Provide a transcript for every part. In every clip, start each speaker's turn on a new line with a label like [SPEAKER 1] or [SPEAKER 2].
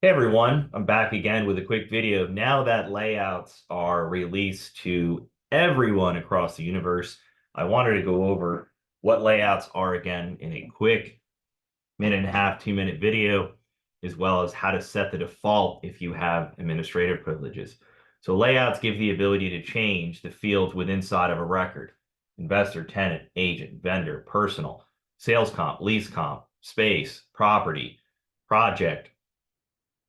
[SPEAKER 1] Hey everyone, I'm back again with a quick video. Now that layouts are released to everyone across the universe, I wanted to go over what layouts are again in a quick minute and a half, 2-minute video, as well as how to set the default if you have administrative privileges. So layouts give the ability to change the fields within inside of a record: investor, tenant, agent, vendor, personal, sales comp, lease comp, space, property, project,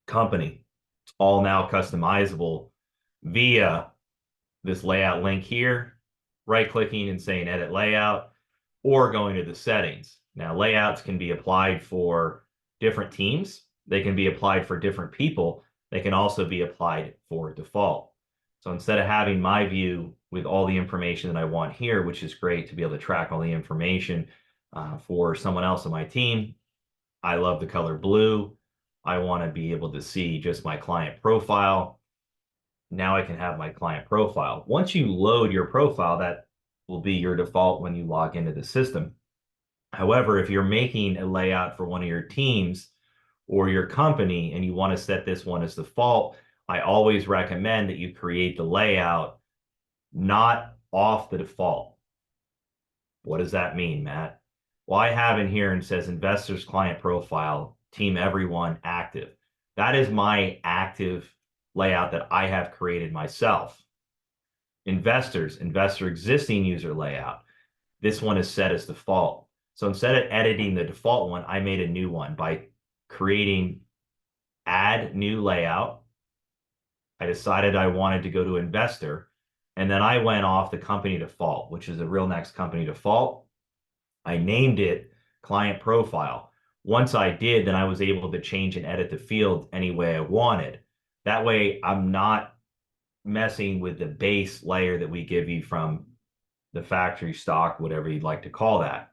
[SPEAKER 1] company. It's all now customizable via this layout link here, right clicking and saying edit layout, or going to the settings. Now, layouts can be applied for different teams. They can be applied for different people. They can also be applied for default. So instead of having my view with all the information that I want here, which is great to be able to track all the information for someone else on my team, I love the color blue. I want to be able to see just my client profile. Now I can have my client profile. Once you load your profile, that will be your default when you log into the system. However, if you're making a layout for one of your teams or your company and you want to set this one as default, I always recommend that you create the layout not off the default. What does that mean, Matt? Well, I have in here and says investors client profile, team everyone active. That is my active layout that I have created myself. Investors, investor existing user layout. This one is set as default. So instead of editing the default one, I made a new one by creating add new layout. I decided I wanted to go to investor, and then I went off the company default, which is the real next company default. I named it client profile. Once I did, then I was able to change and edit the field any way I wanted. That way, I'm not messing with the base layer that we give you from the factory stock, whatever you'd like to call that.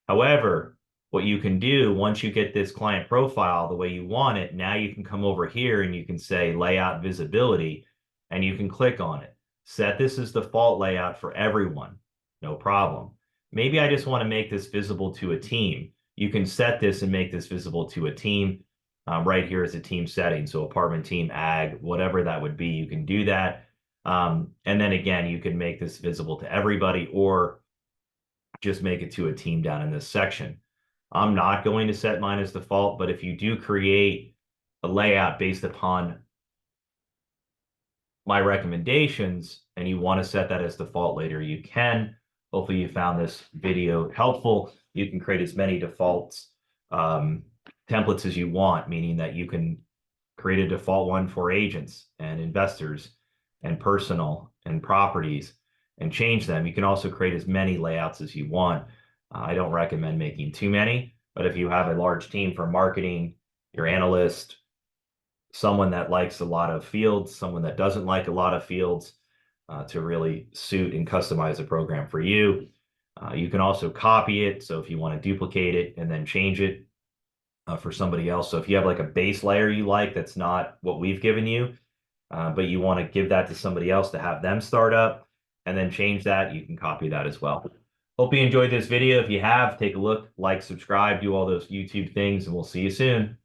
[SPEAKER 1] However, what you can do once you get this client profile the way you want it, now you can come over here and you can say layout visibility, and you can click on it. Set this as default layout for everyone. No problem. Maybe I just want to make this visible to a team. You can set this and make this visible to a team. Right here is a team setting. So apartment team, ag, whatever that would be, you can do that. And then again, you can make this visible to everybody or just make it to a team down in this section. I'm not going to set mine as default, but if you do create a layout based upon my recommendations and you want to set that as default later, you can. Hopefully you found this video helpful. You can create as many defaults templates as you want, meaning that you can create a default one for agents and investors and personal and properties and change them. You can also create as many layouts as you want. I don't recommend making too many, but if you have a large team for marketing, your analyst, someone that likes a lot of fields, someone that doesn't like a lot of fields, to really suit and customize a program for you. You can also copy it. So if you want to duplicate it and then change it for somebody else. So if you have like a base layer you like, that's not what we've given you, but you want to give that to somebody else to have them start up and then change that, you can copy that as well. Hope you enjoyed this video. If you have, take a look, like, subscribe, do all those YouTube things, and we'll see you soon.